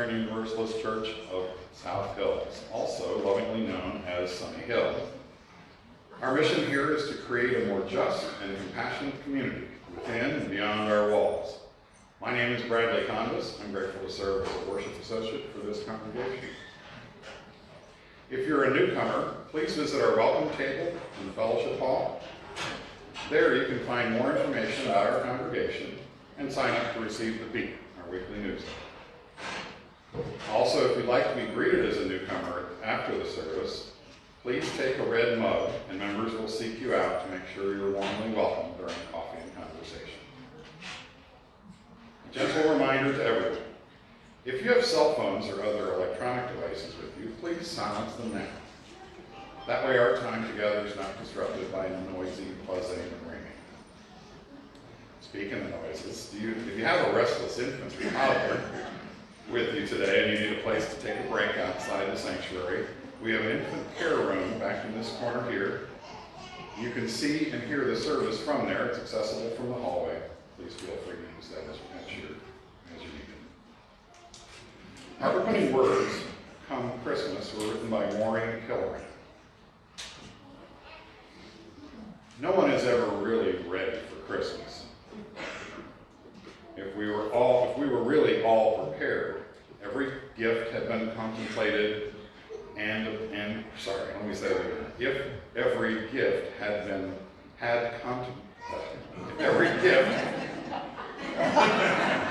Lutheran Universalist Church of South Hills, also lovingly known as Sunnyhill. Our mission here is to create a more just and compassionate community within and beyond our walls. My name is Bradley Condis. I'm grateful to serve as a worship associate for this congregation. If you're a newcomer, please visit our welcome table in the fellowship hall. There you can find more information about our congregation and sign up to receive the Beat, our weekly newsletter. Also, if you'd like to be greeted as a newcomer after the service, please take a red mug and members will seek you out to make sure you're warmly welcome during coffee and conversation. A gentle reminder to everyone, if you have cell phones or other electronic devices with you, please silence them now. That way our time together is not disrupted by noisy buzzing and ringing. Speaking of noises, if you have a restless infant or toddler with you today and you need a place to take a break outside the sanctuary, we have an infant care room back in this corner here. You can see and hear the service from there. It's accessible from the hallway. Please feel free to use that as you need it. Our opening words, Come Christmas, were written by Maureen Killoran. No one is ever really ready for Christmas. If we were really all prepared, every gift had been contemplated if every gift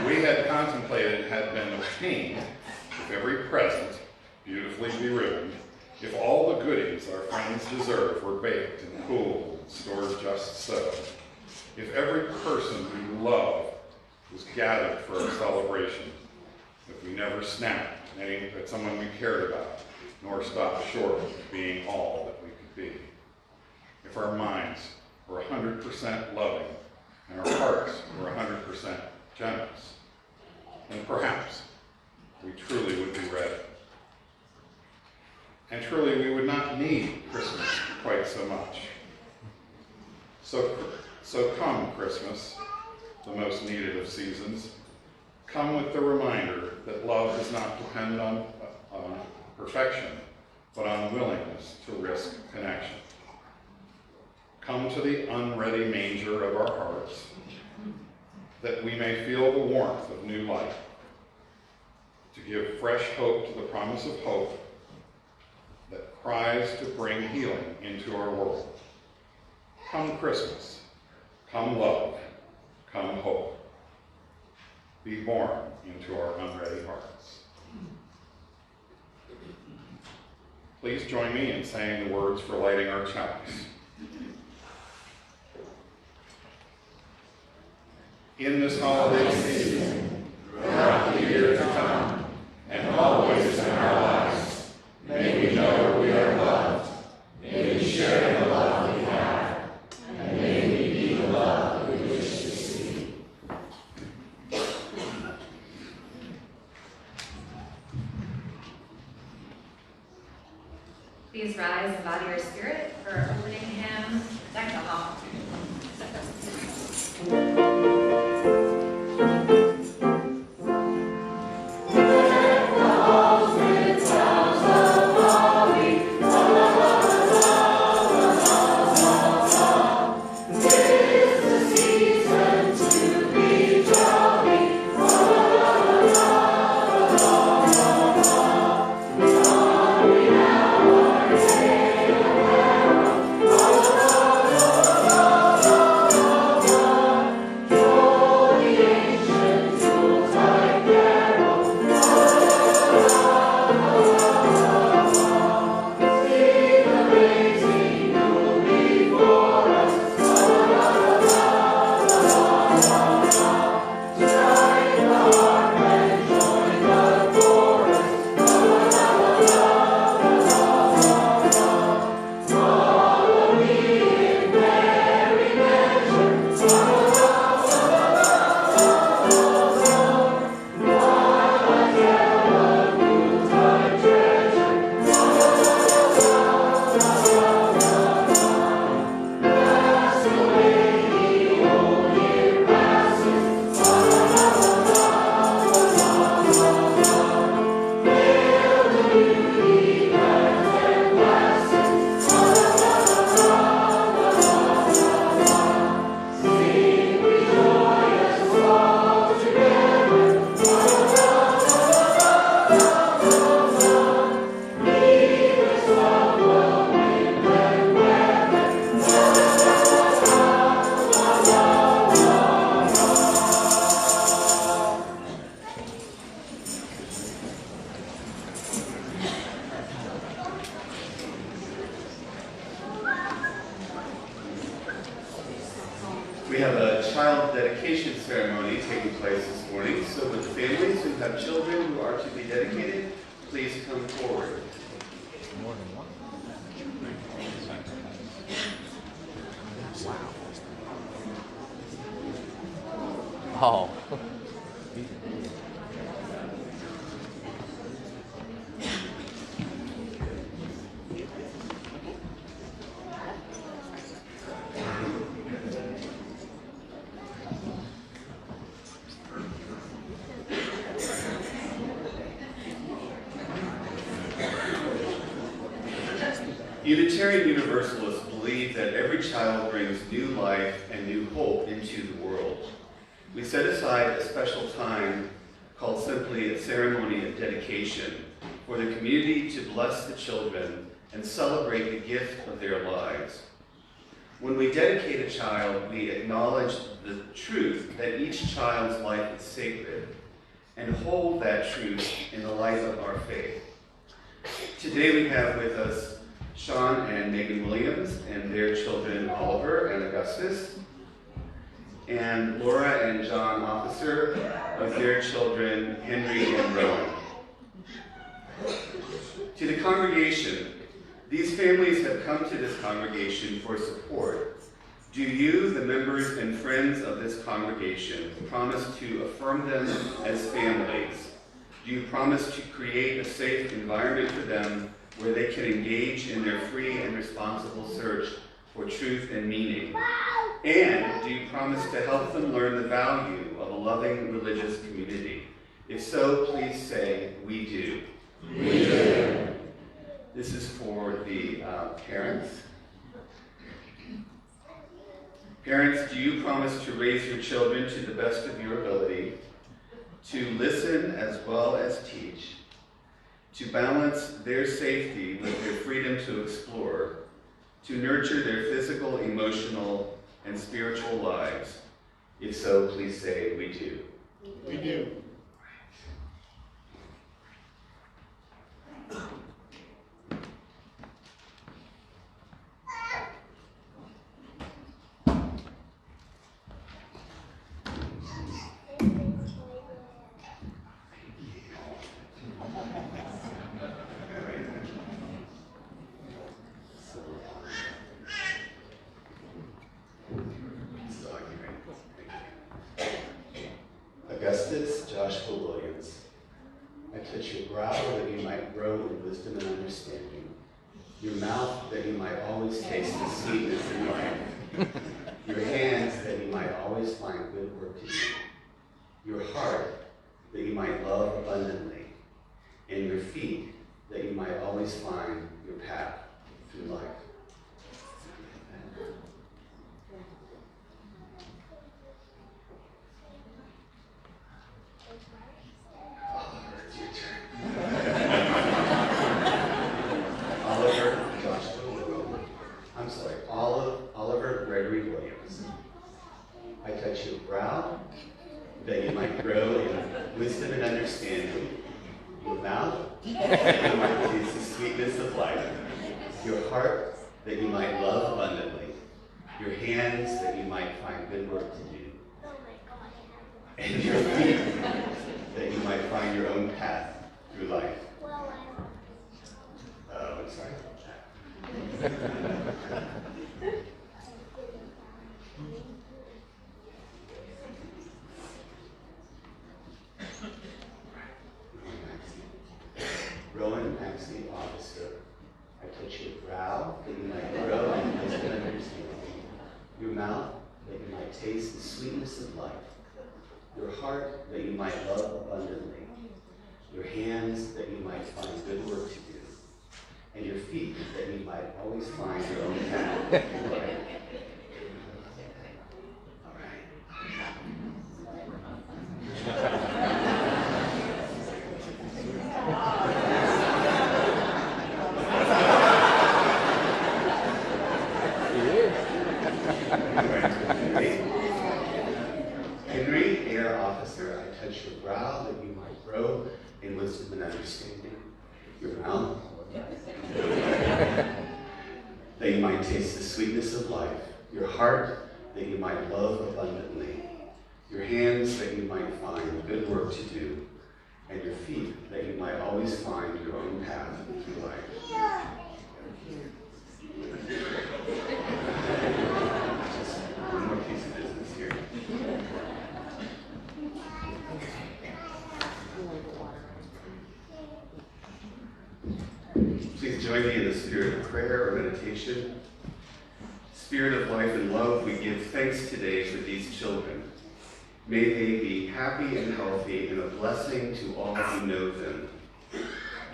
we had contemplated had been obtained, if every present, beautifully beribboned, if all the goodies our friends deserve were baked and cooled and stored just so, if every person we love was gathered for a celebration, if we never snapped at someone we cared about, nor stopped short of being all that we could be, if our minds were 100% loving and our hearts were 100% generous, then perhaps we truly would be ready. And truly we would not need Christmas quite so much. So come, Christmas, the most needed of seasons. Come with the reminder that love does not depend on perfection, but on willingness to risk connection. Come to the unready manger of our hearts, that we may feel the warmth of new life, to give fresh hope to the promise of hope that cries to bring healing into our world. Come Christmas, come love, come hope. Be born into our unready hearts. Please join me in saying the words for lighting our chalice. In this holiday season, throughout the year to come, and always in our lives, may we know we are loved, may we share the love we have, and may we be the love we wish to see. Please rise and bow to your spirit for opening hymn, Deck the Hall. Oh, taking place this morning. So with the families who have children who are to be dedicated, please come forward. Oh. Unitarian Universalists believe that every child brings new life and new hope into the world. We set aside a special time called simply a ceremony of dedication for the community to bless the children and celebrate the gift of their lives. When we dedicate a child, we acknowledge the truth that each child's life is sacred and hold that truth in the light of our faith. Today we have with us Sean and Megan Williams and their children Oliver and Augustus, and Laura and John Officer with their children Henry and Rowan. To the congregation, these families have come to this congregation for support. Do you, the members and friends of this congregation, promise to affirm them as families? Do you promise to create a safe environment for them where they can engage in their free and responsible search for truth and meaning? And do you promise to help them learn the value of a loving religious community? If so, please say, we do. We do. This is for the parents. Parents, do you promise to raise your children to the best of your ability, to listen as well as teach, to balance their safety with their freedom to explore, to nurture their physical, emotional, and spiritual lives? If so, please say, we do. We do. Augustus Joshua Williams, I touch your brow that you might grow in wisdom and understanding, your mouth that you might always taste the sweetness of life, your hands that you might always find good work to do, your heart that you might love abundantly, and your feet that you might always find your path through life. Oliver Gregory Williams. I touch your brow that you might grow in wisdom and understanding, your mouth that you might taste the sweetness of life, your heart that you might love abundantly, your hands that you might find good work to do, and your feet that you might find your own path through life. Oh, I'm sorry. Rowan Maxey, officer, I touch your brow that you might grow in wisdom and understanding, your mouth that you might taste the sweetness of life, your heart that you might love abundantly, your hands that you might find good work to do, and your feet that you might always find your own path through life. All right. Henry, air officer, I touch your brow that you might grow in wisdom and understanding, your mouth that you might taste the sweetness of life, your heart that you might love abundantly, your hands that you might find good work to do, and your feet that you might always find your own path through life. Just one more piece of business here. Please join me in the spirit of prayer or meditation. Spirit of life and love, we give thanks today for these children. May they be happy and healthy and a blessing to all who know them.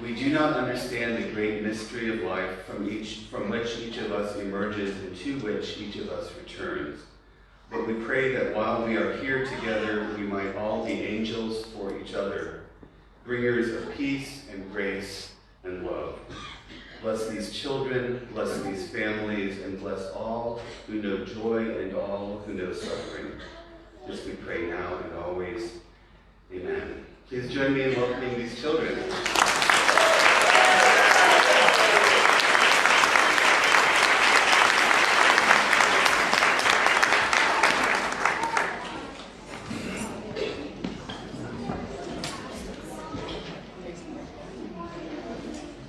We do not understand the great mystery of life from which each of us emerges and to which each of us returns. But we pray that while we are here together, we might all be angels for each other, bringers of peace and grace and love. Bless these children, bless these families, and bless all who know joy and all who know suffering. This we pray now and always. Amen. Please join me in welcoming these children.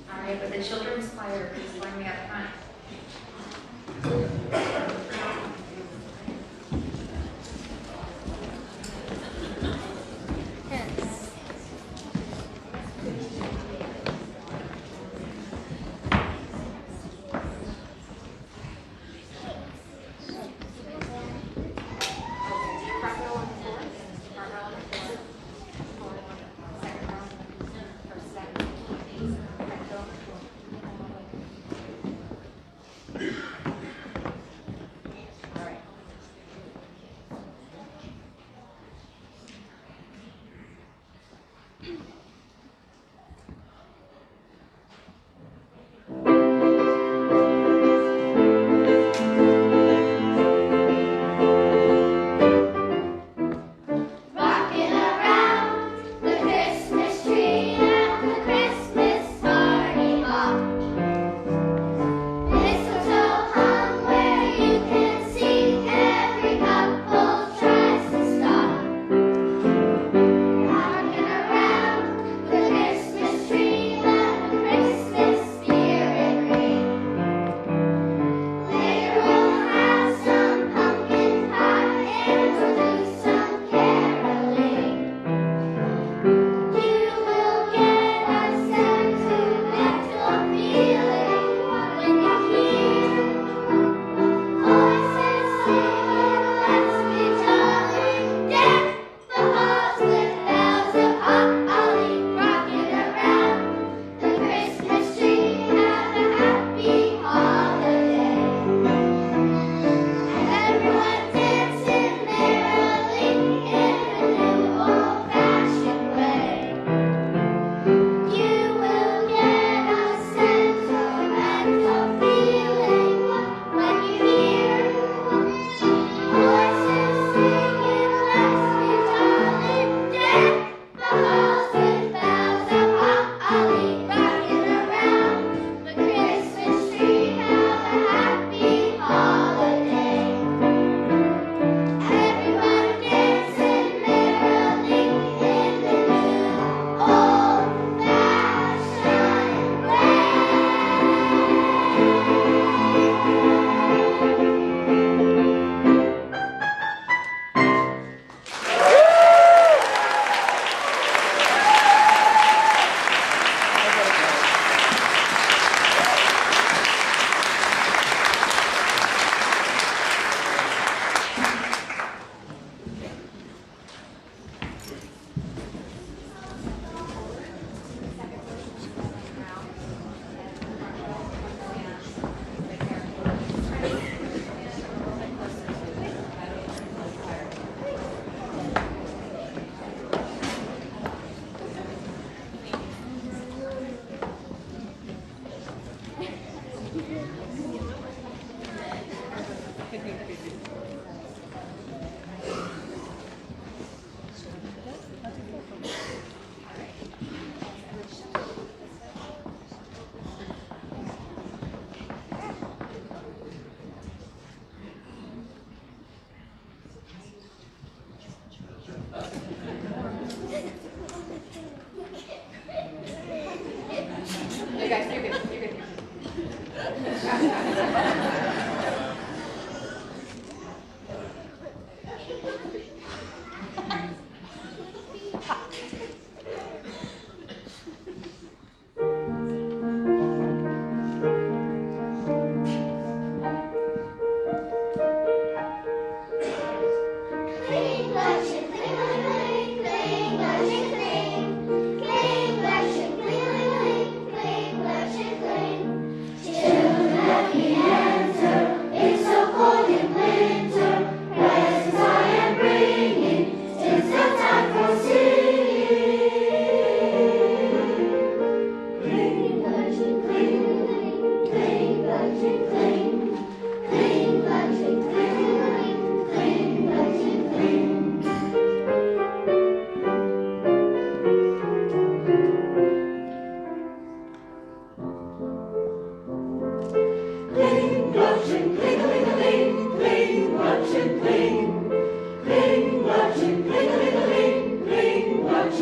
All right, with the children's choir, please join me up front. Front row on the floor. Front row on the floor. Second row. Or second. Second row.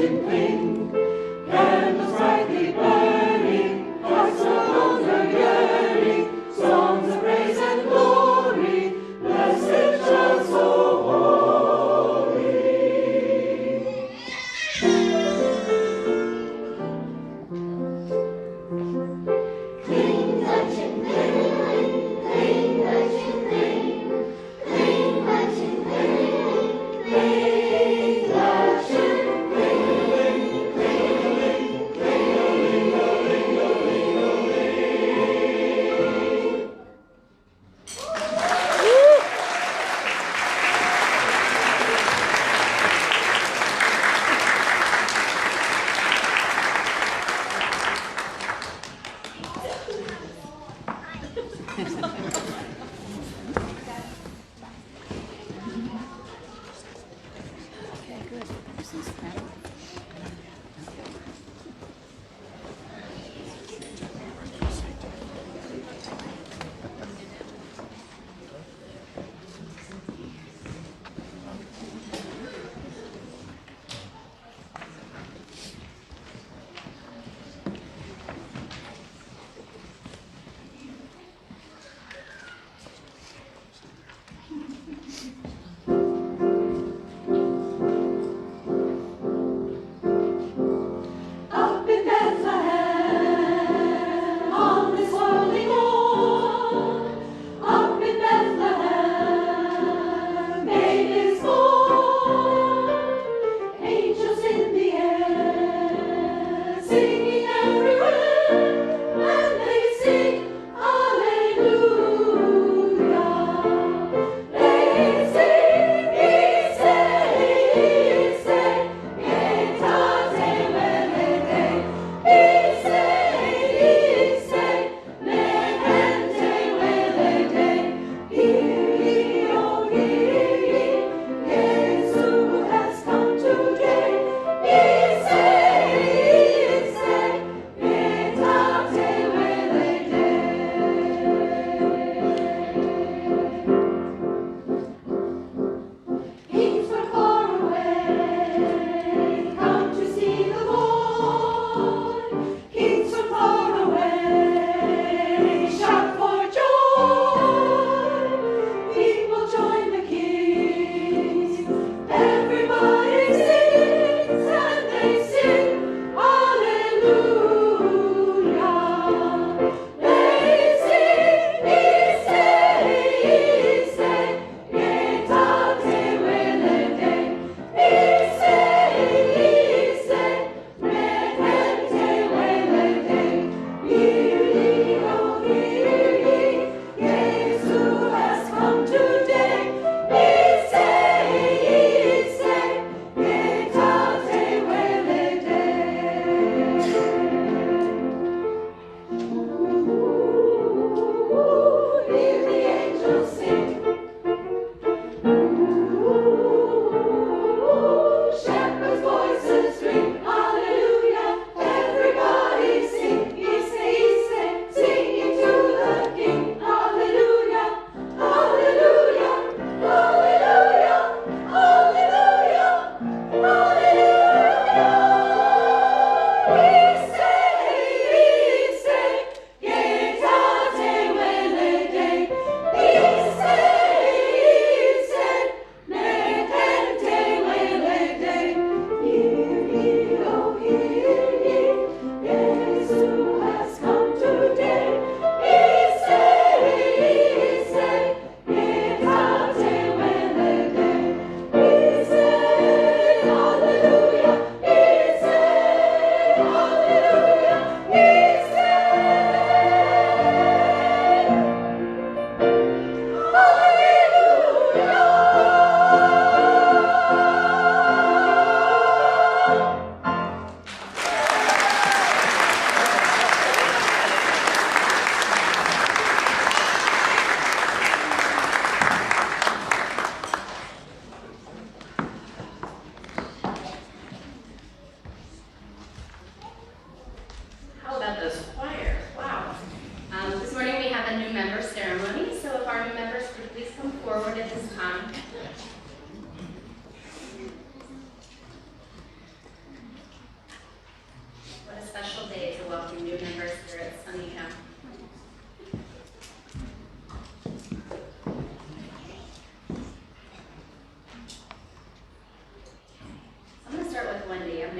marching cling. Candles brightly burning, hearts no longer yearning, songs of praise and glory, blessed child so holy. Cling, marching, cling, cling, marching, cling, cling, marching, cling, cling, marching, cling, cling,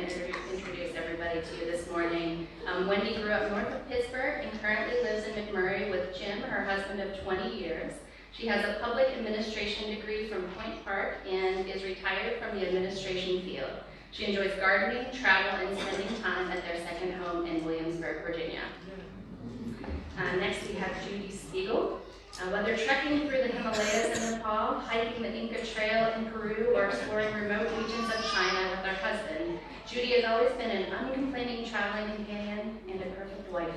going to introduce everybody to you this morning. Wendy grew up north of Pittsburgh and currently lives in McMurray with Jim, her husband of 20 years. She has a public administration degree from Point Park and is retired from the administration field. She enjoys gardening, travel, and spending time at their second home in Williamsburg, Virginia. Next we have Judy Spiegel. Whether trekking through the Himalayas in Nepal, hiking the Inca Trail in Peru, or exploring remote regions of China with her husband, Judy has always been an uncomplaining traveling companion and a perfect wife.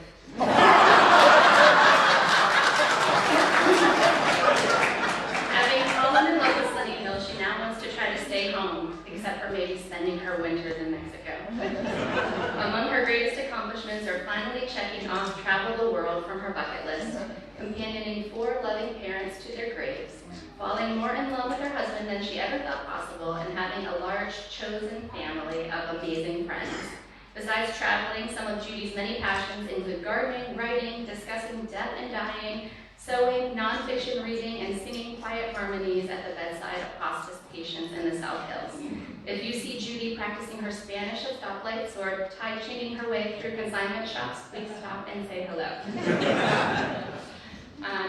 Having fallen in love with Sunnyhill, she now wants to try to stay home, except for maybe spending her winters in Mexico. Among her greatest accomplishments are finally checking off travel the world from her bucket list, companioning 4 loving parents to their graves, falling more in love with her husband than she ever thought possible, and having a large chosen family of amazing friends. Besides traveling, some of Judy's many passions include gardening, writing, discussing death and dying, sewing, nonfiction reading, and singing quiet harmonies at the bedside of hospice patients in the South Hills. If you see Judy practicing her Spanish at stoplights or tie chaining her way through consignment shops, please stop and say hello.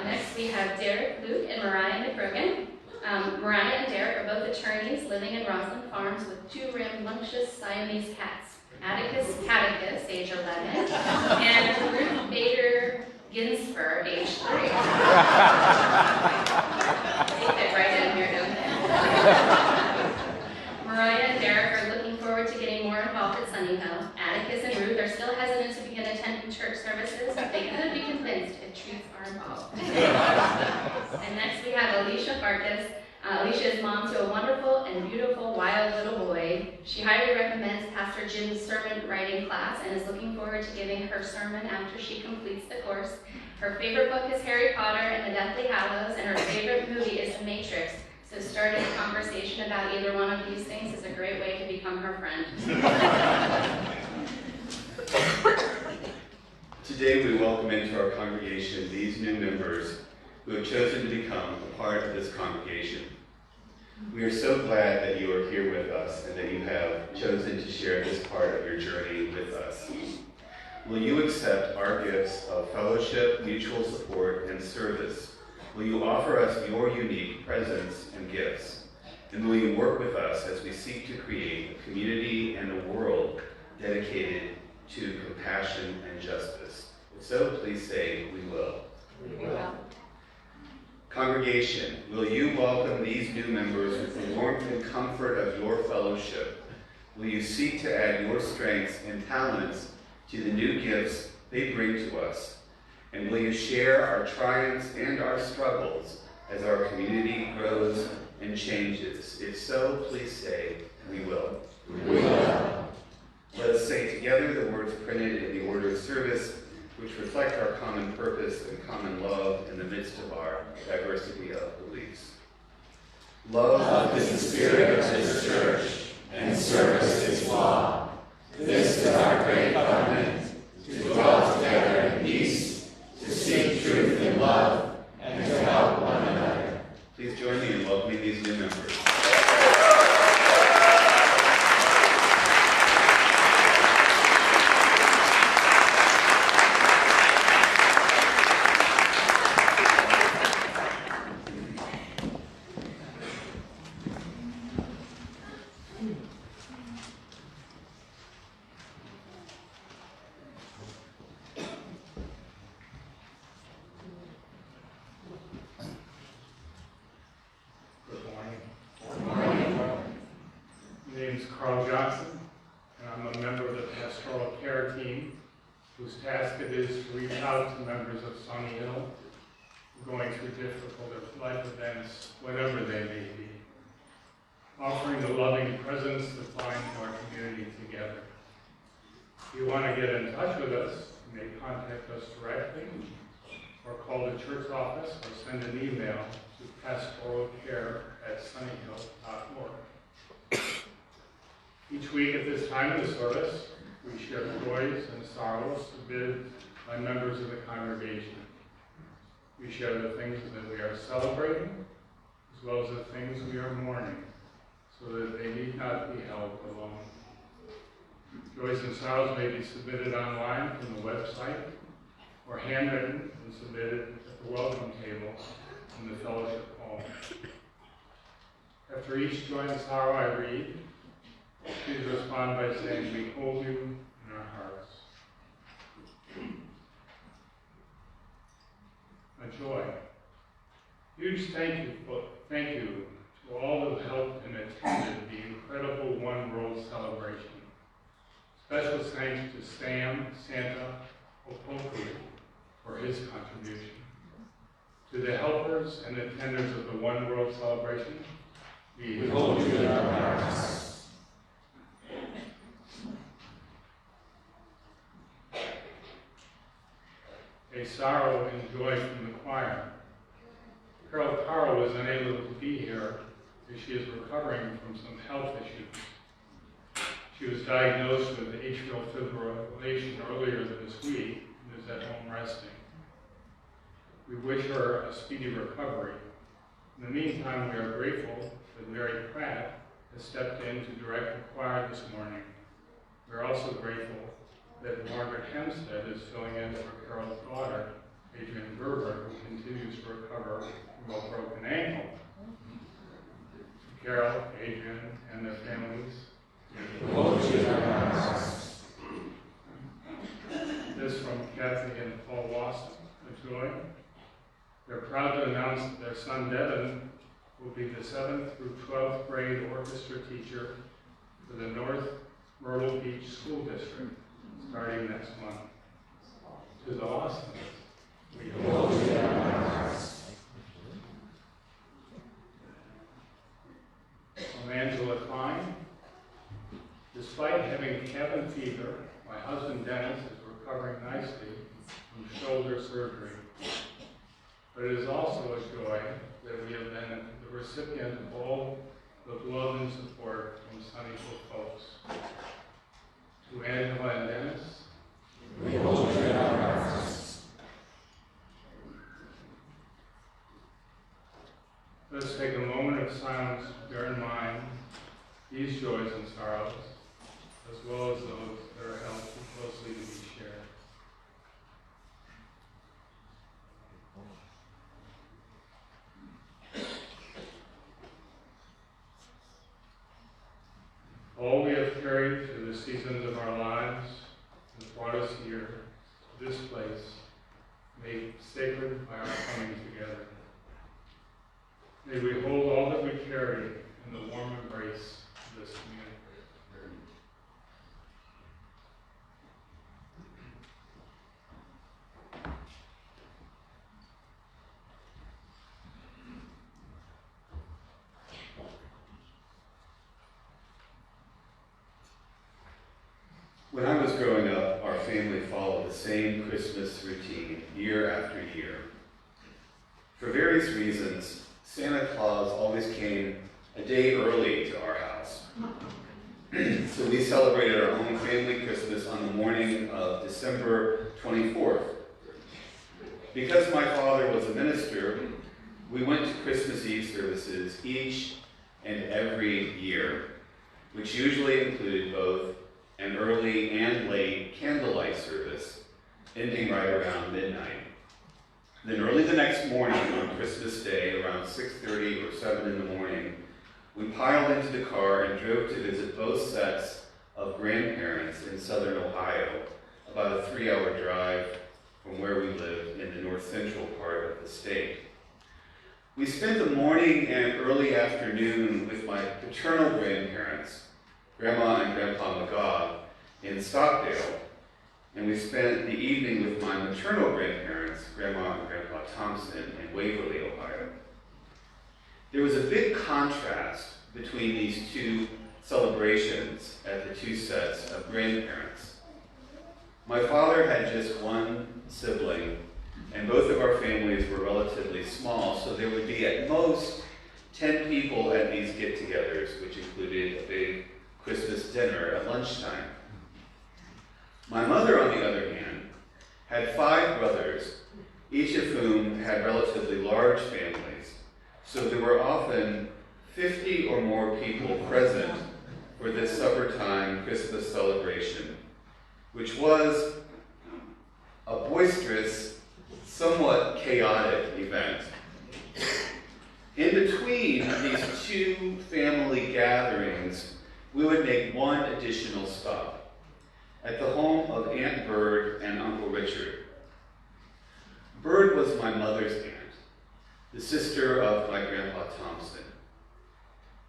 Next we have Derek, Luke, and Mariah McBrogan. Mariah and Derek are both attorneys living in Roslyn Farms with 2 rambunctious Siamese cats, Atticus, age 11, and Ruth Bader Ginsburg, age 3. They fit right in here, don't they? Mariah and Derek are looking forward to getting more involved at Sunnyhill. Atticus and Ruth are still hesitant to begin attending church services, but they could be convinced if truths are involved. And next we have Alicia Farkas. Alicia is mom to a wonderful and beautiful wild little boy. She highly recommends Pastor Jim's sermon writing class and is looking forward to giving her sermon after she completes the course. Her favorite book is Harry Potter and the Deathly Hallows, and her favorite movie is The Matrix. So starting a conversation about either one of these things is a great way to become her friend. Today we welcome into our congregation these new members who have chosen to become a part of this congregation. We are so glad that you are here with us and that you have chosen to share this part of your journey with us. Will you accept our gifts of fellowship, mutual support, and service? Will you offer us your unique presence and gifts? And will you work with us as we seek to create a community and a world dedicated to compassion and justice? If so, please say, we will. We will. Congregation, will you welcome these new members with the warmth and comfort of your fellowship? Will you seek to add your strengths and talents to the new gifts they bring to us? And will you share our triumphs and our struggles as our community grows and changes? If so, please say, we will. We will. Let us say together the words printed in the order of service, which reflect our common purpose and common love in the midst of our diversity of beliefs. Love is the spirit of this church, and service is law. This is our great covenant, to dwell together in peace, to seek truth in love, and to help one another. Please join me in welcoming these new members. whose task it is to reach out to members of Sunnyhill going through difficult life events, whatever they may be, offering the loving presence that binds our community together. If you want to get in touch with us, you may contact us directly, or call the church office, or send an email to pastoralcare@sunnyhill.org. Each week at this time of the service, we share joys and sorrows submitted by members of the congregation. We share the things that we are celebrating, as well as the things we are mourning, so that they need not be held alone. Joys and sorrows may be submitted online from the website or handwritten and submitted at the welcome table in the fellowship hall. After each joy and sorrow I read, please respond by saying, "We hold you in our hearts." A joy. Huge thank you to all who helped and attended the incredible One World celebration. Special thanks to Santa Opoku for his contribution. To the helpers and attenders of the One World celebration, we hold you in our hearts. A sorrow and joy from the choir. Carol Carl was unable to be here as she is recovering from some health issues. She was diagnosed with atrial fibrillation earlier this week and is at home resting. We wish her a speedy recovery. In the meantime, we are grateful that Mary Pratt has stepped in to direct the choir this morning. We are also grateful that Margaret Hempstead is filling in for Carol's daughter, Adrian Gerber, who continues to recover from a broken ankle. Carol, Adrian, and their families. This from Kathy and Paul Wasson, a joy. They're proud to announce that their son Devin will be the 7th through 12th grade orchestra teacher for the North Myrtle Beach School District, starting next month. To the Austins, we hold you in our hearts. From Angela Klein. Despite having cabin fever, my husband Dennis is recovering nicely from shoulder surgery. But it is also a joy that we have been the recipient of all the love and support from Sunnyhill folks. To Angela and Dennis, we hold you in our hearts. Let's take a moment of silence to bear in mind these joys and sorrows, as well as those that are held too closely to be shared. All we have carried through the seasons of our lives has brought us here, to this place, made sacred by our coming together. May we hold all that we carry in the warm embrace of this community. When I was growing up, our family followed the same Christmas routine year after year. For various reasons, Santa Claus always came a day early to our house. So we celebrated our own family Christmas on the morning of December 24th. Because my father was a minister, we went to Christmas Eve services each and every year, which usually included both an early and late candlelight service, ending right around midnight. Then early the next morning on Christmas Day, around 6:30 or 7 in the morning, we piled into the car and drove to visit both sets of grandparents in southern Ohio, about a 3-hour drive from where we lived in the north central part of the state. We spent the morning and early afternoon with my paternal grandparents, Grandma and Grandpa McGaw, in Stockdale, and we spent the evening with my maternal grandparents, Grandma and Grandpa Thompson, in Waverly, Ohio. There was a big contrast between these two celebrations at the two sets of grandparents. My father had just one sibling, and both of our families were relatively small, so there would be at most 10 people at these get-togethers, which included a big Christmas dinner at lunchtime. My mother, on the other hand, had 5 brothers, each of whom had relatively large families, so there were often 50 or more people present for this suppertime Christmas celebration, which was a boisterous, somewhat chaotic event. In between these two family gatherings, we would make one additional stop at the home of Aunt Bird and Uncle Richard. Bird was my mother's aunt, the sister of my Grandpa Thompson.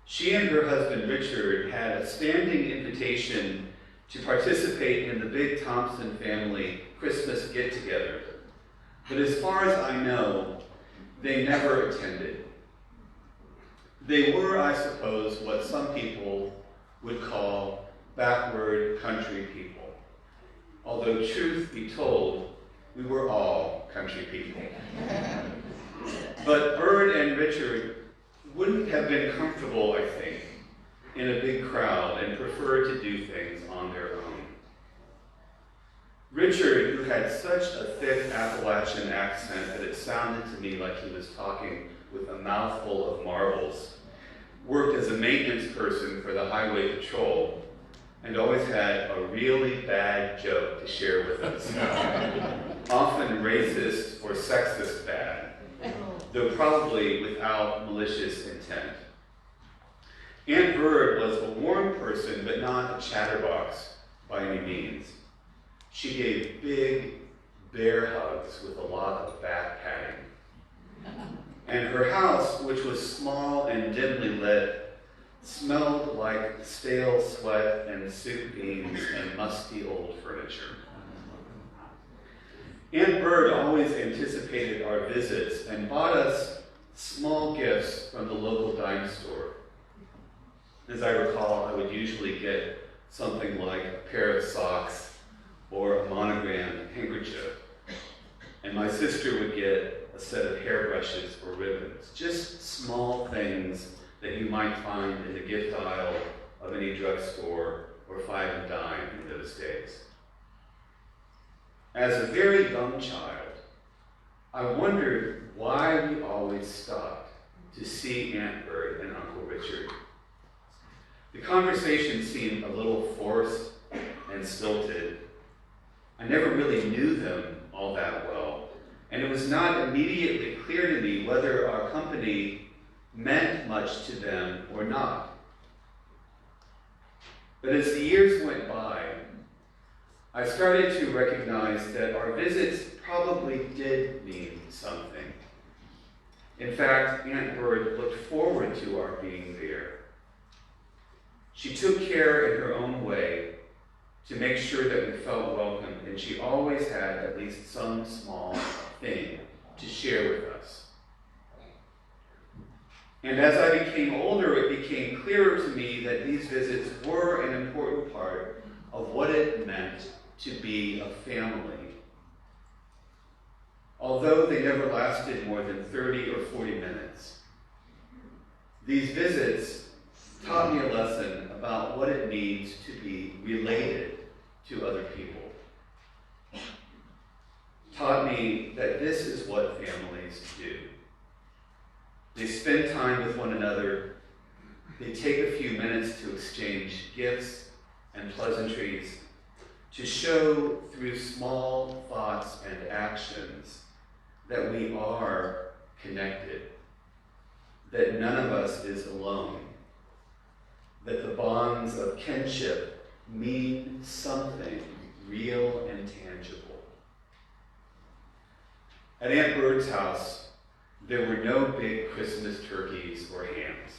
She and her husband Richard had a standing invitation to participate in the big Thompson family Christmas get-together, but as far as I know, they never attended. They were, I suppose, what some people would call backward country people. Although truth be told, we were all country people. But Bird and Richard wouldn't have been comfortable, I think, in a big crowd and preferred to do things on their own. Richard, who had such a thick Appalachian accent that it sounded to me like he was talking with a mouthful of marbles, worked as a maintenance person for the highway patrol and always had a really bad joke to share with us. Often racist or sexist bad, though probably without malicious intent. Aunt Bird was a warm person, but not a chatterbox by any means. She gave big, bear hugs with a lot of back patting. And her house, which was small and dimly lit, smelled like stale sweat and soup beans and musty old furniture. Aunt Bird always anticipated our visits and bought us small gifts from the local dime store. As I recall, I would usually get something like a pair of socks or a monogrammed handkerchief, and my sister would get a set of hairbrushes or ribbons, just small things that you might find in the gift aisle of any drugstore or five and dime in those days. As a very young child, I wondered why we always stopped to see Aunt Bird and Uncle Richard. The conversation seemed a little forced and stilted. I never really knew them all that well, and it was not immediately clear to me whether our company meant much to them or not. But as the years went by, I started to recognize that our visits probably did mean something. In fact, Aunt Bird looked forward to our being there. She took care in her own way to make sure that we felt welcome, and she always had at least some small thing to share with us. And as I became older, it became clearer to me that these visits were an important part of what it meant to be a family. Although they never lasted more than 30 or 40 minutes, these visits taught me a lesson about what it means to be related to other people. Taught me that this is what families do. They spend time with one another. They take a few minutes to exchange gifts and pleasantries, to show through small thoughts and actions that we are connected, that none of us is alone, that the bonds of kinship mean something real and tangible. At Aunt Bird's house, there were no big Christmas turkeys or hams.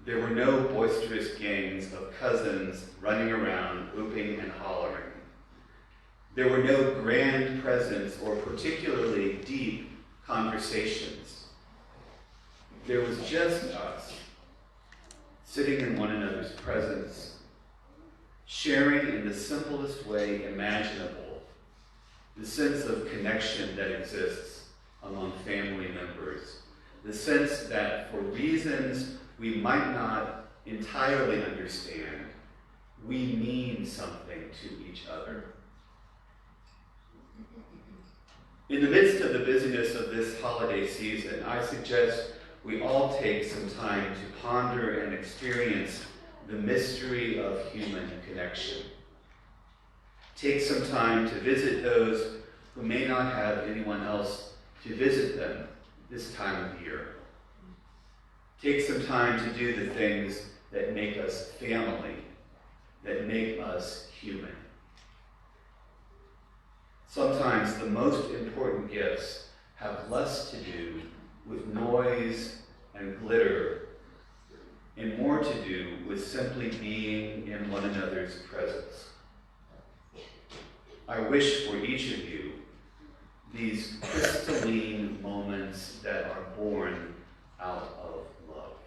There were no boisterous gangs of cousins running around, whooping and hollering. There were no grand presents or particularly deep conversations. There was just us, sitting in one another's presence, sharing in the simplest way imaginable the sense of connection that exists among family members, the sense that for reasons we might not entirely understand, we mean something to each other. In the midst of the busyness of this holiday season, I suggest we all take some time to ponder and experience the mystery of human connection. Take some time to visit those who may not have anyone else to visit them this time of year. Take some time to do the things that make us family, that make us human. Sometimes the most important gifts have less to do with noise and glitter and more to do with simply being in one another's presence. I wish for each of you these crystalline moments that are born out of love.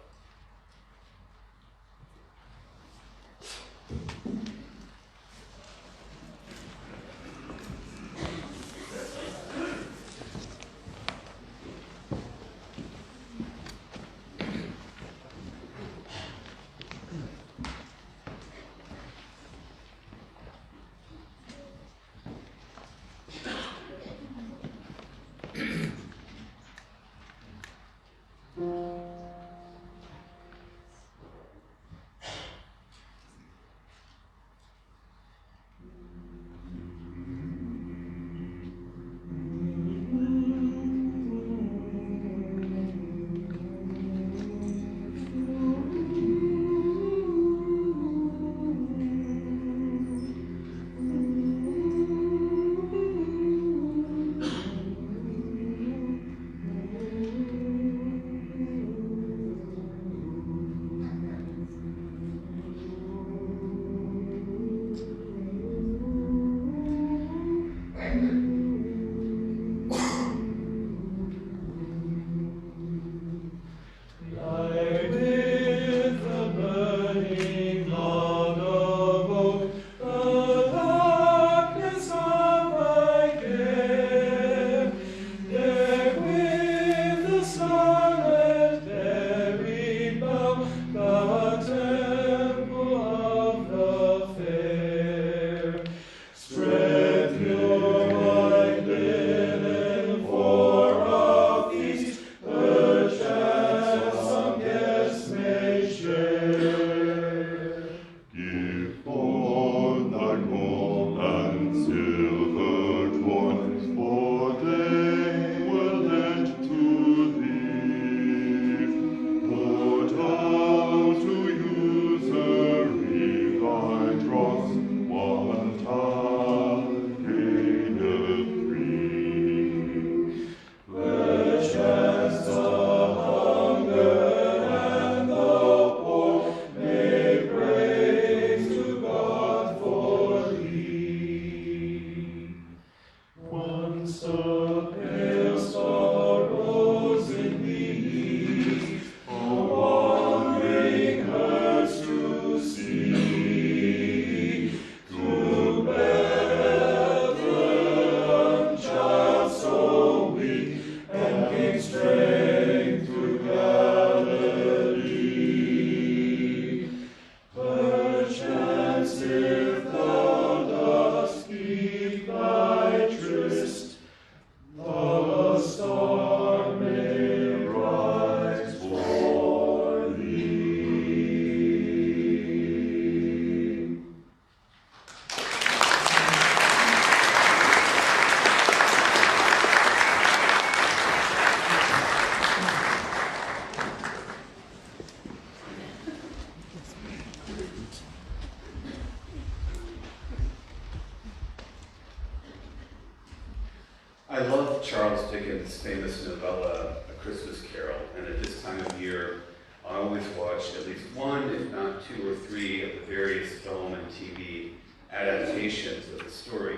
I love Charles Dickens' famous novella, A Christmas Carol, and at this time of year, I always watch at least one, if not two or three, of the various film and TV adaptations of the story.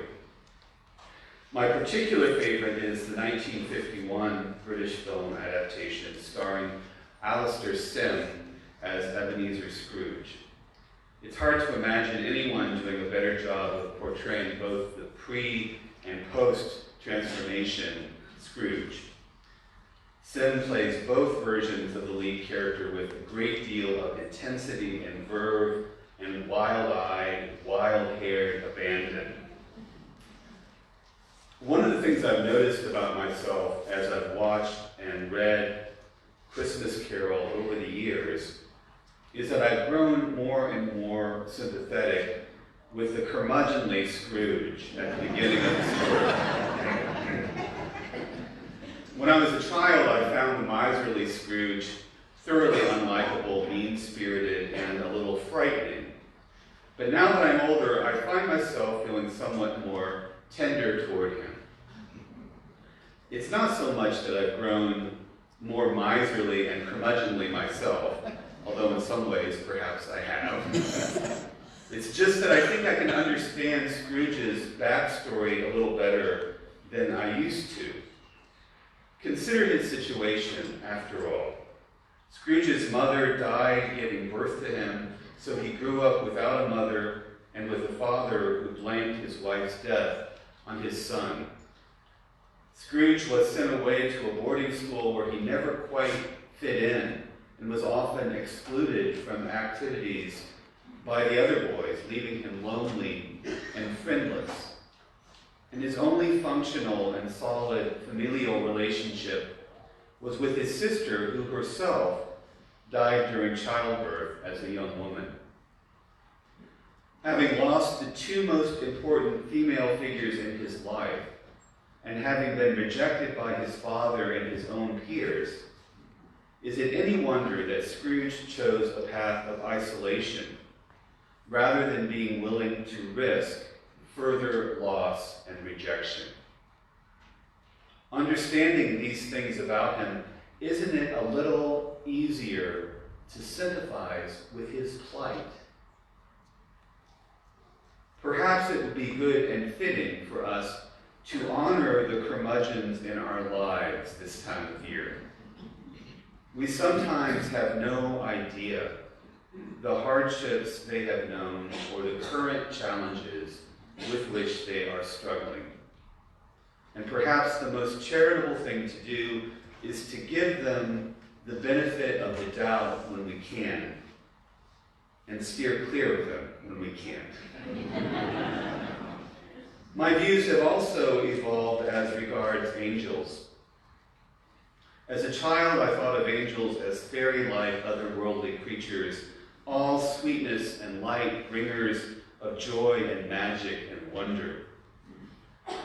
My particular favorite is the 1951 British film adaptation starring Alastair Sim as Ebenezer Scrooge. It's hard to imagine anyone doing a better job of portraying both the pre- and post-transformation Scrooge. Sim plays both versions of the lead character with a great deal of intensity and verve and wild-eyed, wild-haired abandon. One of the things I've noticed about myself as I've watched and read Christmas Carol over the years is that I've grown more and more sympathetic with the curmudgeonly Scrooge at the beginning of the story. When I was a child, I found the miserly Scrooge thoroughly unlikable, mean-spirited, and a little frightening. But now that I'm older, I find myself feeling somewhat more tender toward him. It's not so much that I've grown more miserly and curmudgeonly myself, although in some ways perhaps I have. It's just that I think I can understand Scrooge's backstory a little better than I used to. Consider his situation, after all. Scrooge's mother died giving birth to him, so he grew up without a mother and with a father who blamed his wife's death on his son. Scrooge was sent away to a boarding school where he never quite fit in and was often excluded from activities by the other boys, leaving him lonely and friendless. And his only functional and solid familial relationship was with his sister, who herself died during childbirth as a young woman. Having lost the two most important female figures in his life, and having been rejected by his father and his own peers, is it any wonder that Scrooge chose a path of isolation rather than being willing to risk further loss and rejection? Understanding these things about him, isn't it a little easier to sympathize with his plight? Perhaps it would be good and fitting for us to honor the curmudgeons in our lives this time of year. We sometimes have no idea the hardships they have known or the current challenges with which they are struggling. And perhaps the most charitable thing to do is to give them the benefit of the doubt when we can, and steer clear of them when we can't. My views have also evolved as regards angels. As a child, I thought of angels as fairy-like, otherworldly creatures, all sweetness and light, bringers of joy and magic and wonder.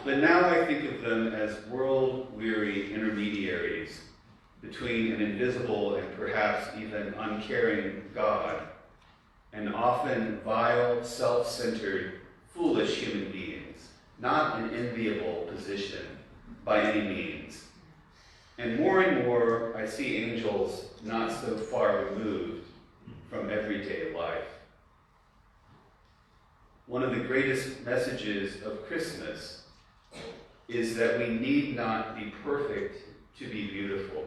But now I think of them as world-weary intermediaries between an invisible and perhaps even uncaring God, and often vile, self-centered, foolish human beings, not an enviable position by any means. And more I see angels not so far removed from everyday life. One of the greatest messages of Christmas is that we need not be perfect to be beautiful.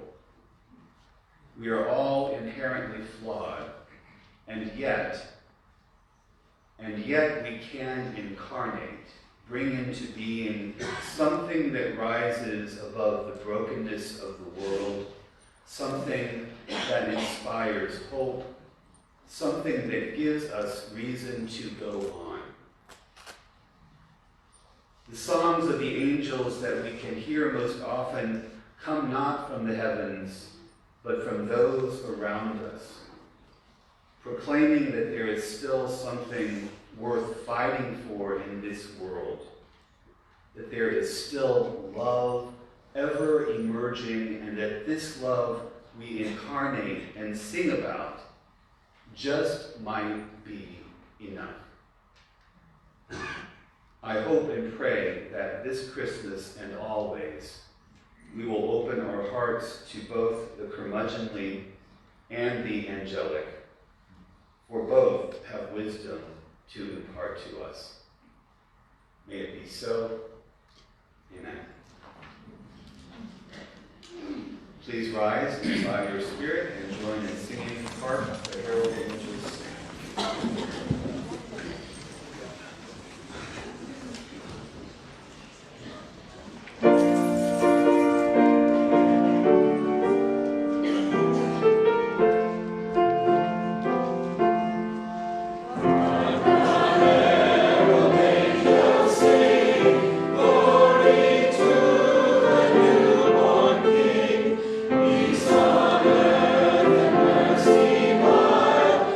We are all inherently flawed, and yet we can incarnate, bring into being something that rises above the brokenness of the world, something that inspires hope, something that gives us reason to go on. The songs of the angels that we can hear most often come not from the heavens, but from those around us, proclaiming that there is still something worth fighting for in this world, that there is still love ever emerging, and that this love we incarnate and sing about just might be enough. I hope and pray that this Christmas and always we will open our hearts to both the curmudgeonly and the angelic, for both have wisdom to impart to us. May it be so. Amen. Please rise and by your spirit and join in singing Hark the Herald Angels Sing. Peace on earth and mercy mild.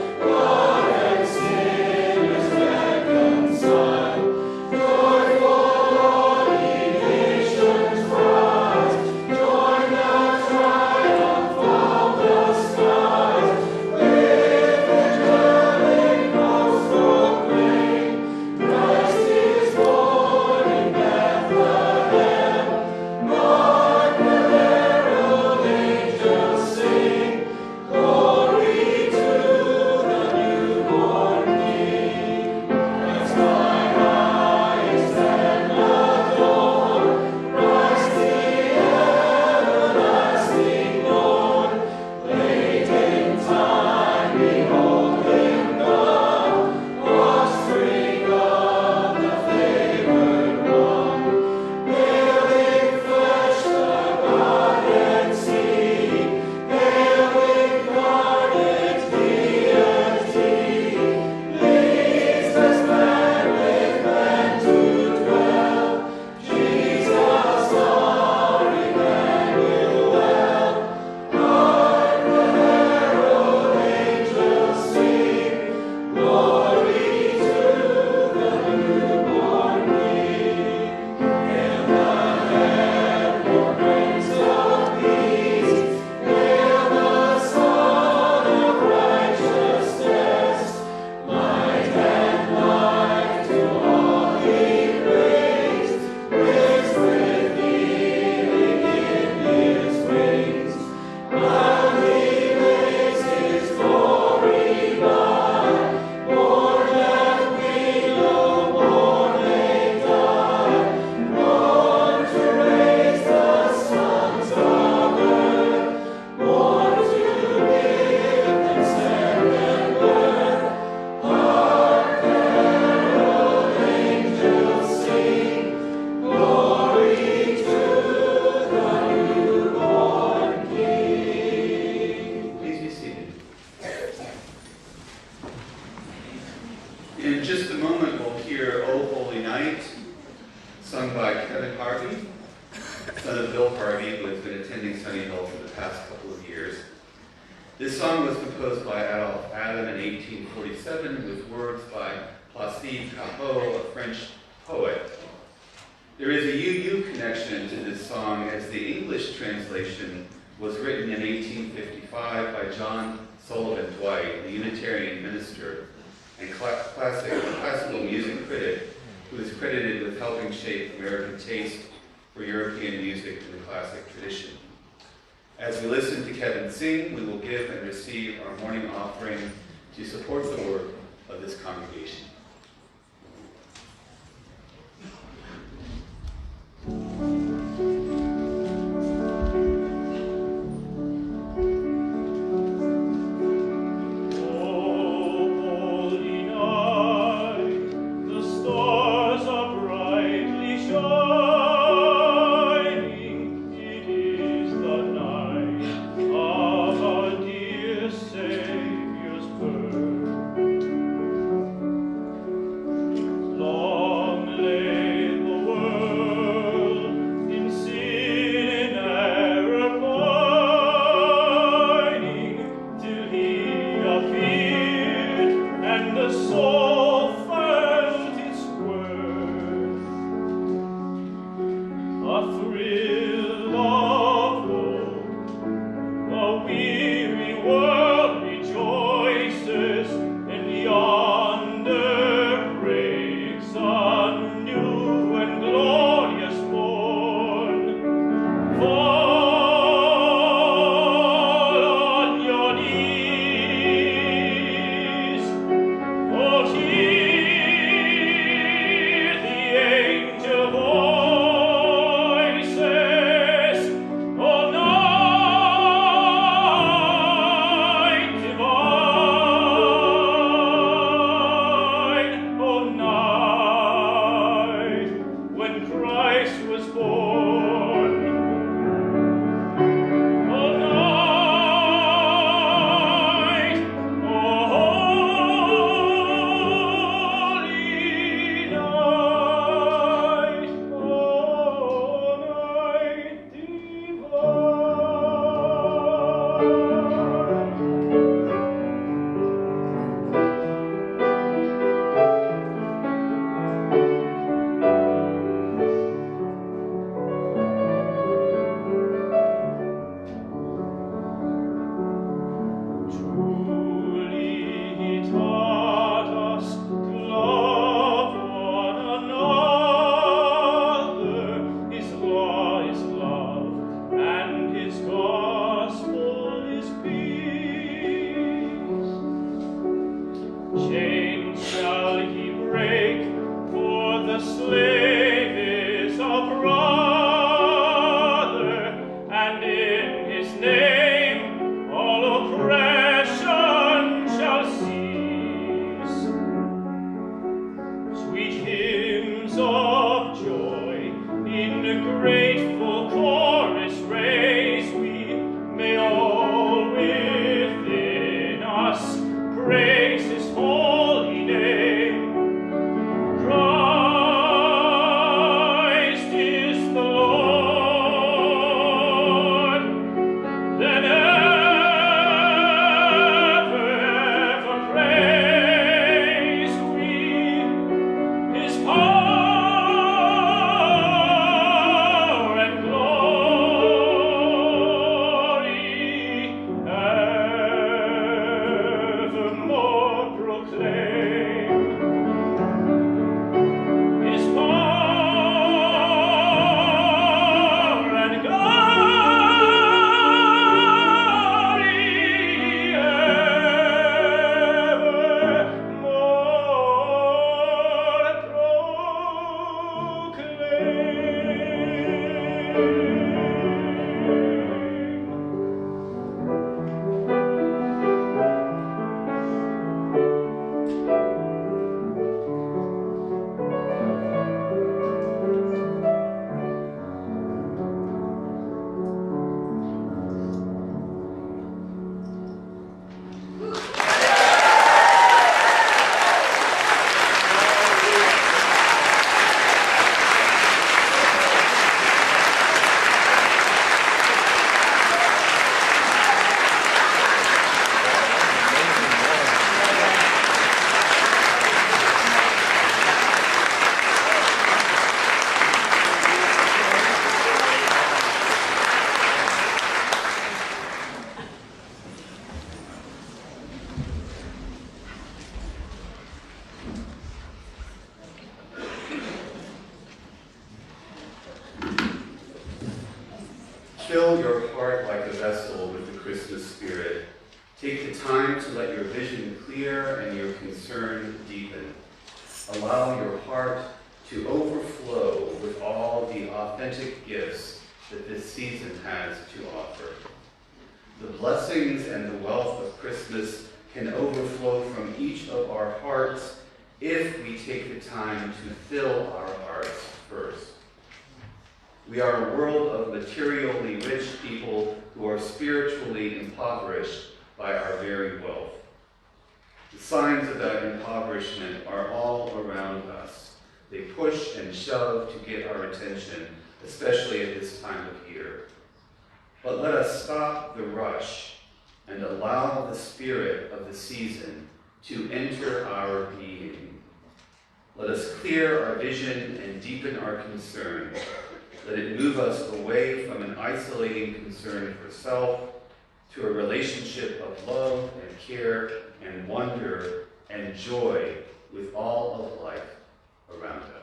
Night, sung by Kevin Harvey, son of Bill Harvey, who has been attending Sunnyhill for the past couple of years. This song was composed by Adolphe Adam in 1847 with words by Placide Cappeau, a French poet. There is a UU connection to this song, as the English translation was written in 1855 by John Sullivan Dwight, a Unitarian minister and classical music critic who is credited with helping shape American taste for European music in the classic tradition. As we listen to Kevin sing, we will give and receive our morning offering to support the work of this congregation. And fill your heart like a vessel with the Christmas spirit. Take the time to let your vision clear and your concern deepen. Allow your heart to overflow with all the authentic gifts that this season has to offer. The blessings and the wealth of Christmas can overflow from each of our hearts if we take the time to fill our hearts first. We are a world of materially rich people who are spiritually impoverished by our very wealth. The signs of that impoverishment are all around us. They push and shove to get our attention, especially at this time of year. But let us stop the rush and allow the spirit of the season to enter our being. Let us clear our vision and deepen our concern. Let it move us away from an isolating concern for self to a relationship of love and care and wonder and joy with all of life around us.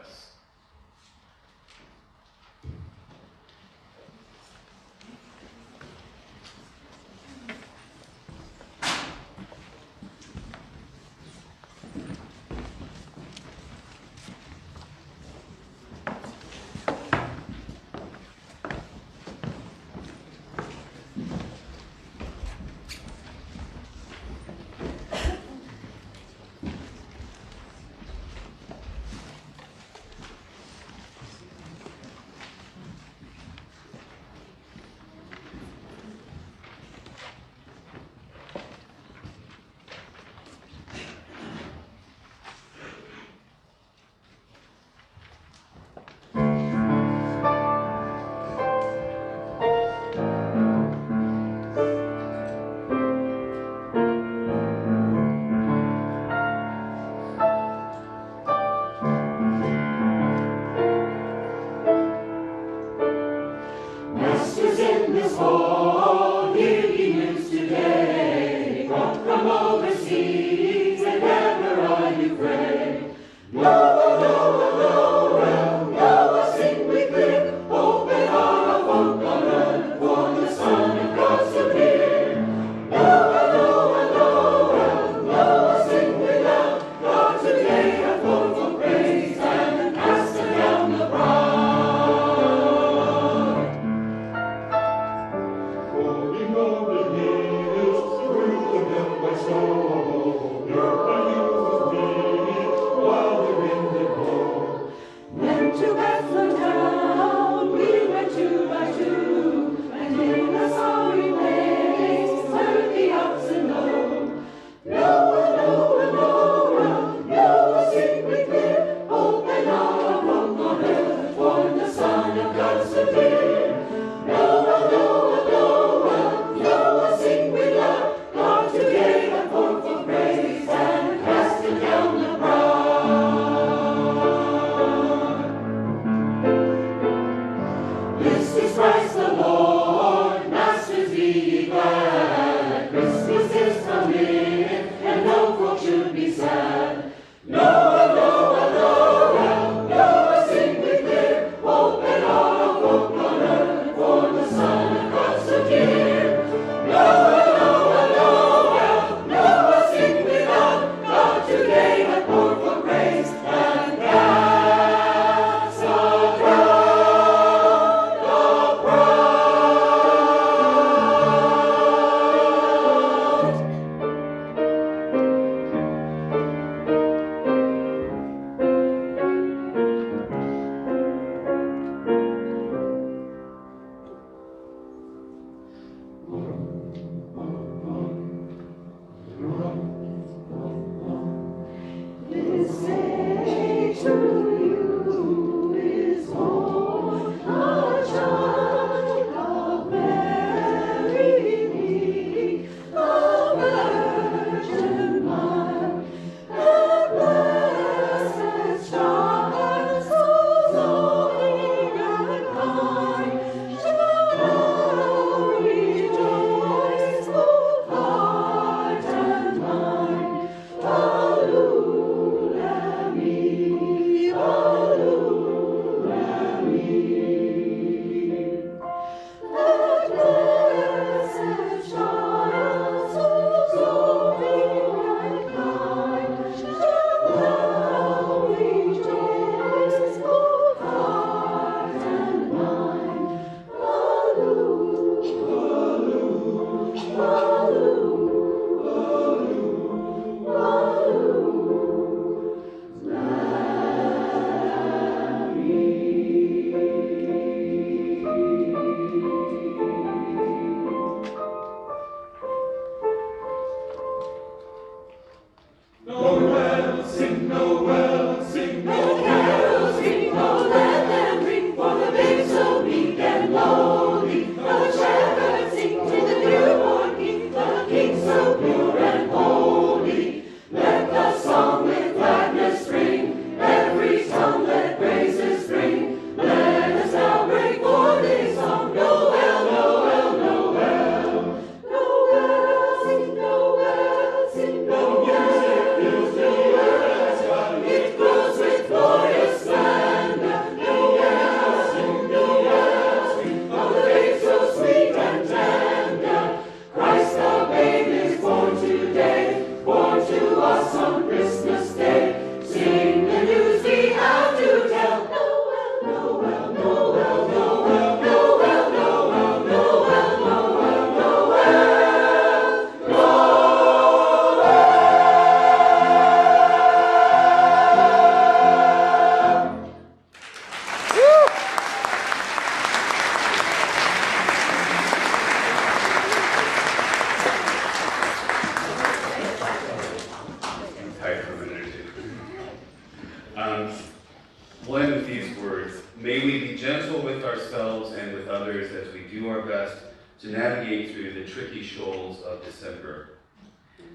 We'll end with these words. May we be gentle with ourselves and with others as we do our best to navigate through the tricky shoals of December.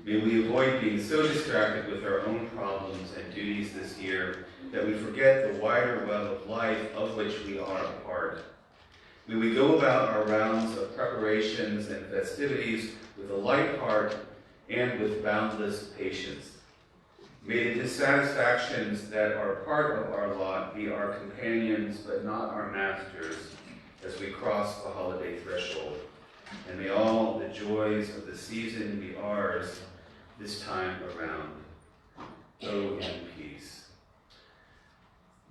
May we avoid being so distracted with our own problems and duties this year that we forget the wider web of life of which we are a part. May we go about our rounds of preparations and festivities with a light heart and with boundless patience. May the dissatisfactions that are part of our lot be our companions but not our masters as we cross the holiday threshold. And may all the joys of the season be ours this time around. Go in peace.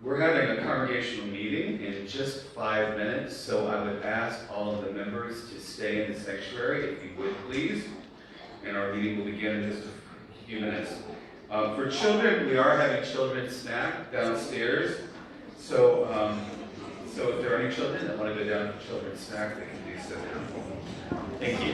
We're having a congregational meeting in just 5 minutes, so I would ask all of the members to stay in the sanctuary, if you would please. And our meeting will begin in just a few minutes. For children, we are having children's snack downstairs. So, so if there are any children that want to go down for children's snack, they can do so now. Thank you.